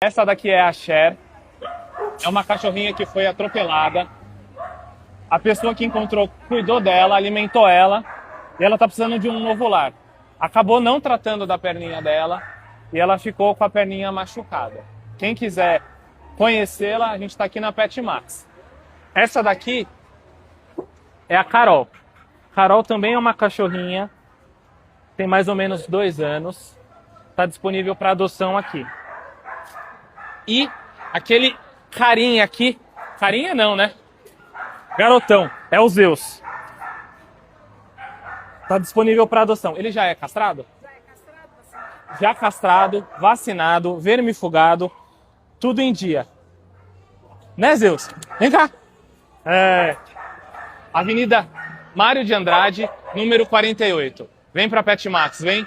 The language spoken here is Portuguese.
Essa daqui é a Cher. É uma cachorrinha que foi atropelada. A pessoa que encontrou cuidou dela, alimentou ela. E ela tá precisando de um novo lar. Acabou não tratando da perninha dela. E ela ficou com a perninha machucada. Quem quiser conhecê-la, a gente tá aqui na Pet Max. Essa daqui é a Carol. Carol também é uma cachorrinha. Tem mais ou menos 2 anos. Está disponível para adoção aqui. E aquele carinha aqui, carinha não, né? Garotão, é o Zeus. Está disponível para adoção. Ele já é castrado? Já é castrado, vacinado? Já castrado, vacinado, vermifugado, tudo em dia. Né, Zeus? Vem cá. Avenida Mário de Andrade, número 48. Vem pra Pet Max, vem.